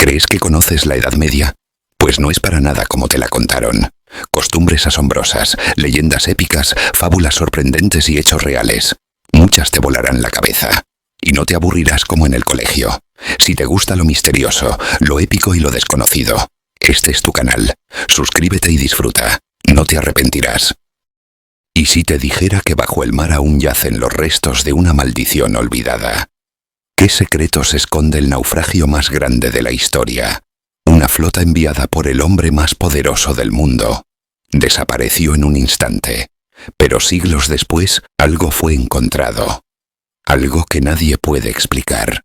¿Crees que conoces la Edad Media? Pues no es para nada como te la contaron. Costumbres asombrosas, leyendas épicas, fábulas sorprendentes y hechos reales. Muchas te volarán la cabeza. Y no te aburrirás como en el colegio. Si te gusta lo misterioso, lo épico y lo desconocido, este es tu canal. Suscríbete y disfruta. No te arrepentirás. ¿Y si te dijera que bajo el mar aún yacen los restos de una maldición olvidada? ¿Qué secretos esconde el naufragio más grande de la historia? Una flota enviada por el hombre más poderoso del mundo. Desapareció en un instante, pero siglos después algo fue encontrado. Algo que nadie puede explicar.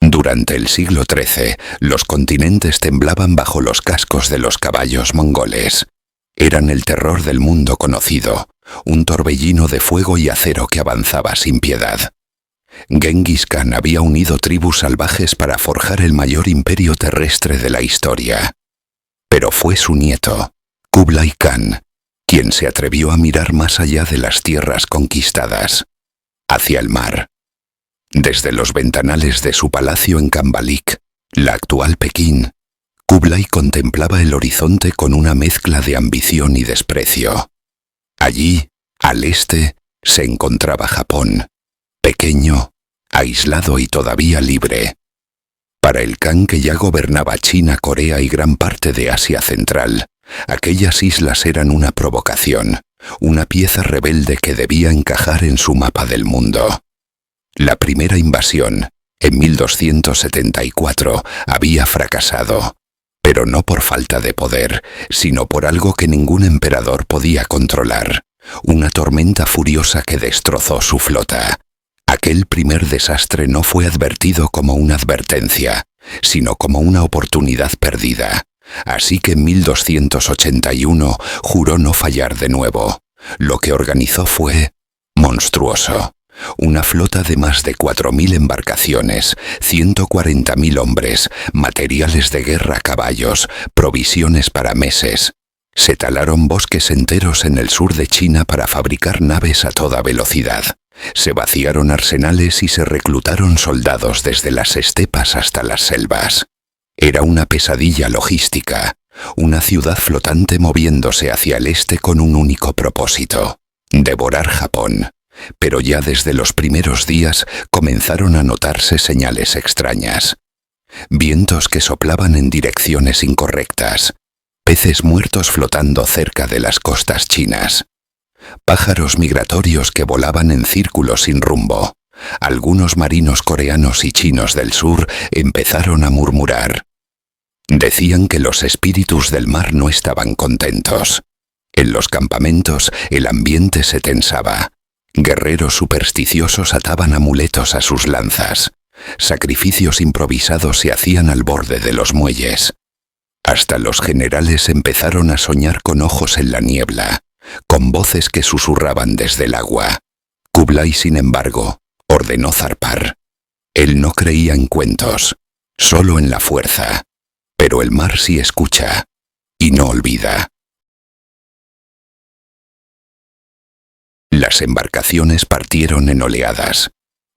Durante el siglo XIII, los continentes temblaban bajo los cascos de los caballos mongoles. Eran el terror del mundo conocido, un torbellino de fuego y acero que avanzaba sin piedad. Genghis Khan había unido tribus salvajes para forjar el mayor imperio terrestre de la historia. Pero fue su nieto, Kublai Khan, quien se atrevió a mirar más allá de las tierras conquistadas, hacia el mar. Desde los ventanales de su palacio en Kambalik, la actual Pekín, Kublai contemplaba el horizonte con una mezcla de ambición y desprecio. Allí, al este, se encontraba Japón, pequeño, aislado y todavía libre. Para el Khan que ya gobernaba China, Corea y gran parte de Asia Central, aquellas islas eran una provocación, una pieza rebelde que debía encajar en su mapa del mundo. La primera invasión, en 1274, había fracasado, pero no por falta de poder, sino por algo que ningún emperador podía controlar, una tormenta furiosa que destrozó su flota. Aquel primer desastre no fue advertido como una advertencia, sino como una oportunidad perdida. Así que en 1281 juró no fallar de nuevo. Lo que organizó fue monstruoso. Una flota de más de 4.000 embarcaciones, 140.000 hombres, materiales de guerra a caballos, provisiones para meses. Se talaron bosques enteros en el sur de China para fabricar naves a toda velocidad. Se vaciaron arsenales y se reclutaron soldados desde las estepas hasta las selvas. Era una pesadilla logística, una ciudad flotante moviéndose hacia el este con un único propósito: devorar Japón. Pero ya desde los primeros días comenzaron a notarse señales extrañas. Vientos que soplaban en direcciones incorrectas, peces muertos flotando cerca de las costas chinas, pájaros migratorios que volaban en círculos sin rumbo. Algunos marinos coreanos y chinos del sur empezaron a murmurar. Decían que los espíritus del mar no estaban contentos. En los campamentos el ambiente se tensaba. Guerreros supersticiosos ataban amuletos a sus lanzas. Sacrificios improvisados se hacían al borde de los muelles. Hasta los generales empezaron a soñar con ojos en la niebla, con voces que susurraban desde el agua. Kublai, sin embargo, ordenó zarpar. Él no creía en cuentos, solo en la fuerza. Pero el mar sí escucha y no olvida. Las embarcaciones partieron en oleadas.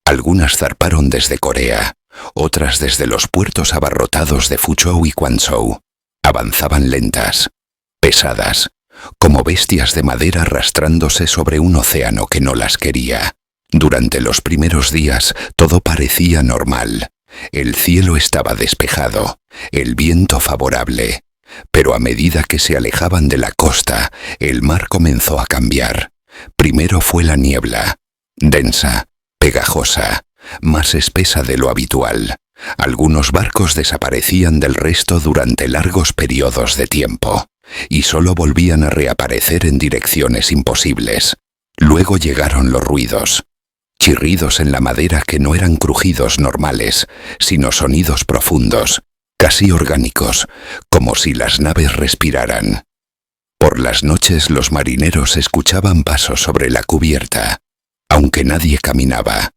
Algunas zarparon desde Corea, otras desde los puertos abarrotados de Fuzhou y Quanzhou. Avanzaban lentas, pesadas, como bestias de madera arrastrándose sobre un océano que no las quería. Durante los primeros días todo parecía normal. El cielo estaba despejado, el viento favorable. Pero a medida que se alejaban de la costa, el mar comenzó a cambiar. Primero fue la niebla, densa, pegajosa, más espesa de lo habitual. Algunos barcos desaparecían del resto durante largos periodos de tiempo, y solo volvían a reaparecer en direcciones imposibles. Luego llegaron los ruidos, chirridos en la madera que no eran crujidos normales, sino sonidos profundos, casi orgánicos, como si las naves respiraran. Por las noches los marineros escuchaban pasos sobre la cubierta, aunque nadie caminaba.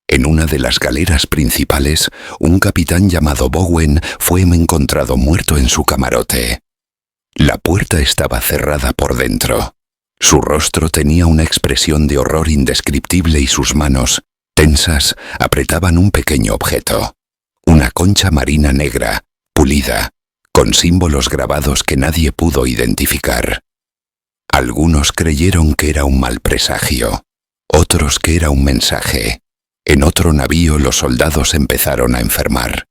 En una de las galeras principales, un capitán llamado Bowen fue encontrado muerto en su camarote. La puerta estaba cerrada por dentro. Su rostro tenía una expresión de horror indescriptible y sus manos, tensas, apretaban un pequeño objeto. una concha marina negra, pulida, con símbolos grabados que nadie pudo identificar. Algunos creyeron que era un mal presagio, otros que era un mensaje. En otro navío los soldados empezaron a enfermar.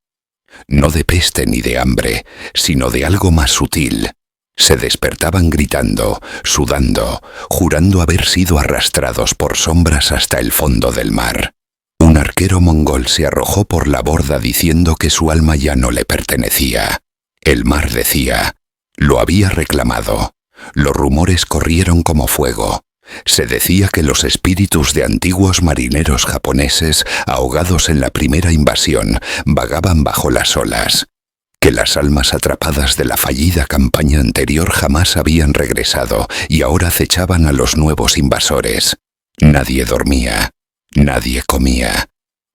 No de peste ni de hambre, sino de algo más sutil. Se despertaban gritando, sudando, jurando haber sido arrastrados por sombras hasta el fondo del mar. Un arquero mongol se arrojó por la borda diciendo que su alma ya no le pertenecía. El mar decía, lo había reclamado. Los rumores corrieron como fuego. Se decía que los espíritus de antiguos marineros japoneses, ahogados en la primera invasión, vagaban bajo las olas. Que las almas atrapadas de la fallida campaña anterior jamás habían regresado y ahora acechaban a los nuevos invasores. Nadie dormía, nadie comía.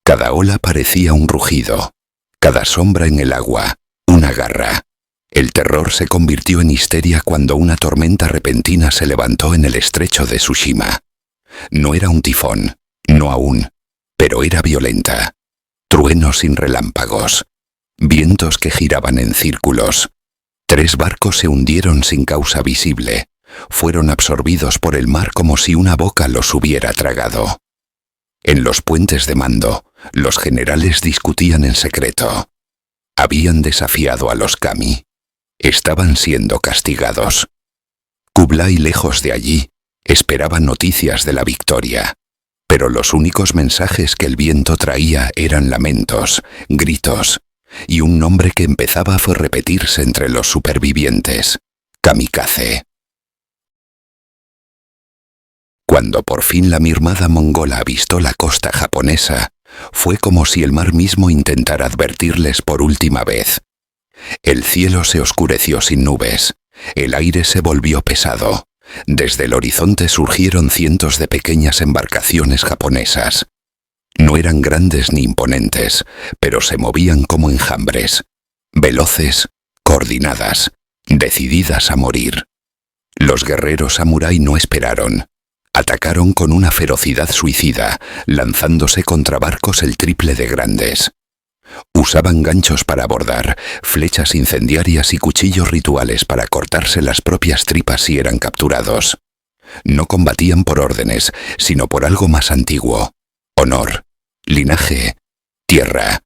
Cada ola parecía un rugido, cada sombra en el agua, una garra. El terror se convirtió en histeria cuando una tormenta repentina se levantó en el estrecho de Tsushima. No era un tifón, no aún, pero era violenta. Truenos sin relámpagos. Vientos que giraban en círculos. 3 barcos se hundieron sin causa visible. Fueron absorbidos por el mar como si una boca los hubiera tragado. En los puentes de mando, los generales discutían en secreto. Habían desafiado a los kami. Estaban siendo castigados. Kublai, lejos de allí, esperaba noticias de la victoria. Pero los únicos mensajes que el viento traía eran lamentos, gritos, y un nombre que empezaba a repetirse entre los supervivientes: kamikaze. Cuando por fin la mirmada mongola avistó la costa japonesa, fue como si el mar mismo intentara advertirles por última vez. El cielo se oscureció sin nubes, el aire se volvió pesado. Desde el horizonte surgieron cientos de pequeñas embarcaciones japonesas. No eran grandes ni imponentes, pero se movían como enjambres, veloces, coordinadas, decididas a morir. Los guerreros samurái no esperaron. Atacaron con una ferocidad suicida, lanzándose contra barcos el triple de grandes. Usaban ganchos para abordar, flechas incendiarias y cuchillos rituales para cortarse las propias tripas si eran capturados. No combatían por órdenes, sino por algo más antiguo: honor, linaje, tierra.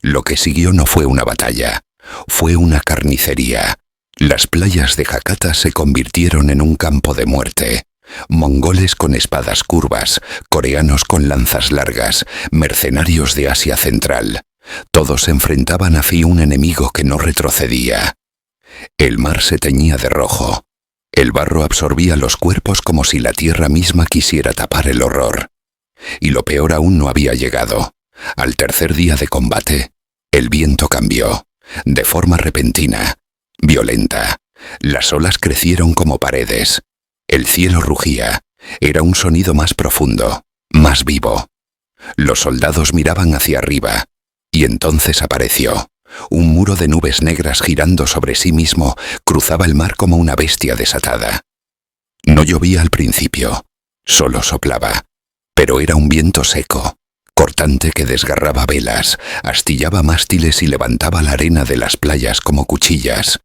Lo que siguió no fue una batalla, fue una carnicería. Las playas de Hakata se convirtieron en un campo de muerte. Mongoles con espadas curvas, coreanos con lanzas largas, mercenarios de Asia Central. Todos se enfrentaban a un enemigo que no retrocedía. El mar se teñía de rojo. El barro absorbía los cuerpos como si la tierra misma quisiera tapar el horror. Y lo peor aún no había llegado. Al tercer día de combate, el viento cambió, de forma repentina, violenta. Las olas crecieron como paredes. El cielo rugía. Era un sonido más profundo, más vivo. Los soldados miraban hacia arriba, y entonces apareció. Un muro de nubes negras girando sobre sí mismo cruzaba el mar como una bestia desatada. No llovía al principio, solo soplaba, pero era un viento seco, cortante que desgarraba velas, astillaba mástiles y levantaba la arena de las playas como cuchillas.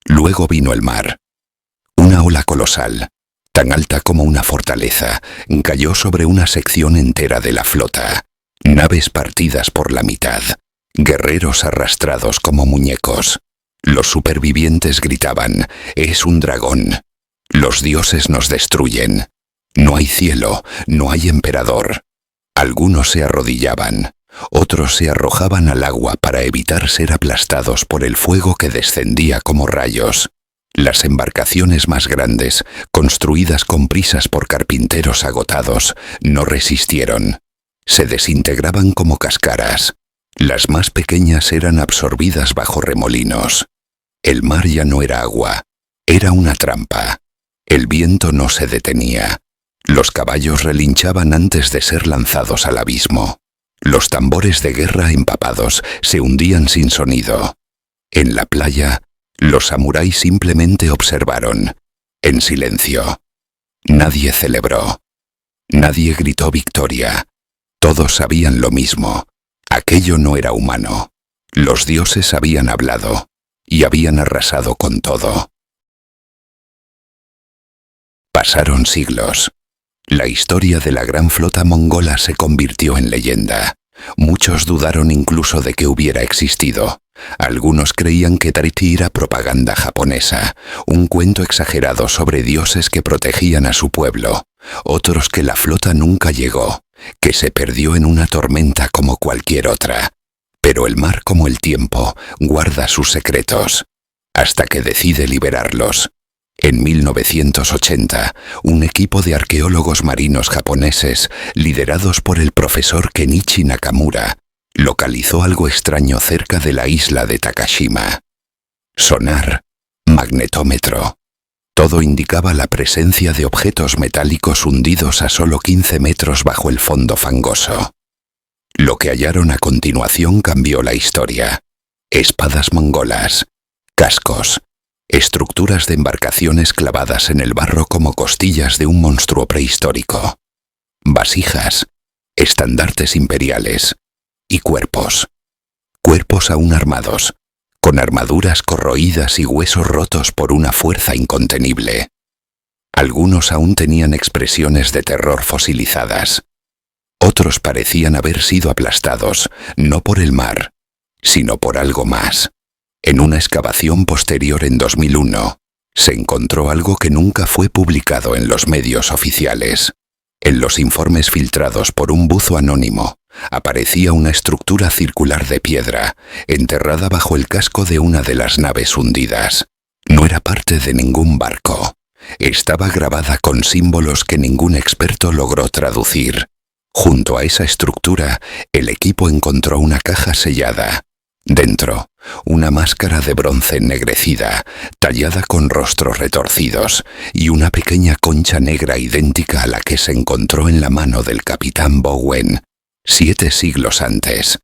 Luego vino el mar. Una ola colosal, tan alta como una fortaleza, cayó sobre una sección entera de la flota. Naves partidas por la mitad, guerreros arrastrados como muñecos. Los supervivientes gritaban: «Es un dragón. Los dioses nos destruyen. No hay cielo, no hay emperador». Algunos se arrodillaban, otros se arrojaban al agua para evitar ser aplastados por el fuego que descendía como rayos. Las embarcaciones más grandes, construidas con prisas por carpinteros agotados, no resistieron. Se desintegraban como cáscaras. Las más pequeñas eran absorbidas bajo remolinos. El mar ya no era agua, era una trampa. El viento no se detenía. Los caballos relinchaban antes de ser lanzados al abismo. Los tambores de guerra empapados se hundían sin sonido. En la playa, los samuráis simplemente observaron, en silencio. Nadie celebró. Nadie gritó victoria. Todos sabían lo mismo. Aquello no era humano. Los dioses habían hablado y habían arrasado con todo. Pasaron siglos. La historia de la gran flota mongola se convirtió en leyenda. Muchos dudaron incluso de que hubiera existido. Algunos creían que Dariti era propaganda japonesa, un cuento exagerado sobre dioses que protegían a su pueblo. Otros que la flota nunca llegó, que se perdió en una tormenta como cualquier otra. Pero el mar, como el tiempo, guarda sus secretos, hasta que decide liberarlos. En 1980, un equipo de arqueólogos marinos japoneses, liderados por el profesor Kenichi Nakamura, localizó algo extraño cerca de la isla de Takashima. Sonar, magnetómetro. Todo indicaba la presencia de objetos metálicos hundidos a solo 15 metros bajo el fondo fangoso. Lo que hallaron a continuación cambió la historia. Espadas mongolas, cascos, estructuras de embarcaciones clavadas en el barro como costillas de un monstruo prehistórico, vasijas, estandartes imperiales y cuerpos. Cuerpos aún armados, con armaduras corroídas y huesos rotos por una fuerza incontenible. Algunos aún tenían expresiones de terror fosilizadas. Otros parecían haber sido aplastados, no por el mar, sino por algo más. En una excavación posterior en 2001, se encontró algo que nunca fue publicado en los medios oficiales. En los informes filtrados por un buzo anónimo, aparecía una estructura circular de piedra, enterrada bajo el casco de una de las naves hundidas. No era parte de ningún barco. Estaba grabada con símbolos que ningún experto logró traducir. Junto a esa estructura, el equipo encontró una caja sellada. Dentro, una máscara de bronce ennegrecida, tallada con rostros retorcidos, y una pequeña concha negra idéntica a la que se encontró en la mano del capitán Bowen 7 siglos antes.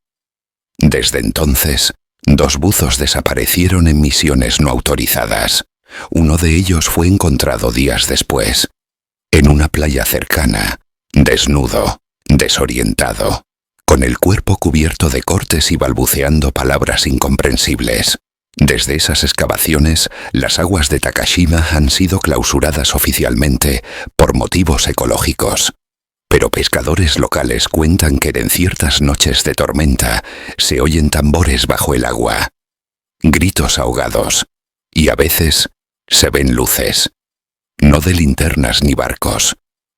Desde entonces, 2 buzos desaparecieron en misiones no autorizadas. Uno de ellos fue encontrado días después, en una playa cercana, desnudo, desorientado, con el cuerpo cubierto de cortes y balbuceando palabras incomprensibles. Desde esas excavaciones, las aguas de Takashima han sido clausuradas oficialmente por motivos ecológicos. Pero pescadores locales cuentan que en ciertas noches de tormenta se oyen tambores bajo el agua, gritos ahogados, y a veces se ven luces. No de linternas ni barcos,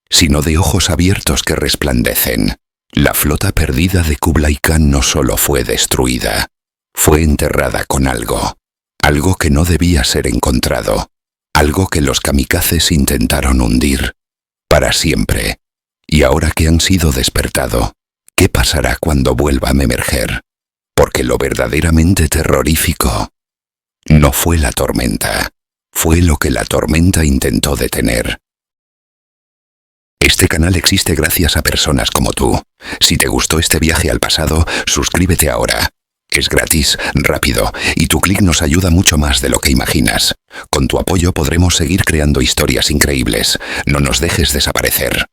sino de ojos abiertos que resplandecen. La flota perdida de Kublai Khan no solo fue destruida, fue enterrada con algo. Algo que no debía ser encontrado. Algo que los kamikazes intentaron hundir. Para siempre. Y ahora que han sido despertado, ¿qué pasará cuando vuelvan a emerger? Porque lo verdaderamente terrorífico no fue la tormenta, fue lo que la tormenta intentó detener. Este canal existe gracias a personas como tú. Si te gustó este viaje al pasado, suscríbete ahora. Es gratis, rápido, y tu clic nos ayuda mucho más de lo que imaginas. Con tu apoyo podremos seguir creando historias increíbles. No nos dejes desaparecer.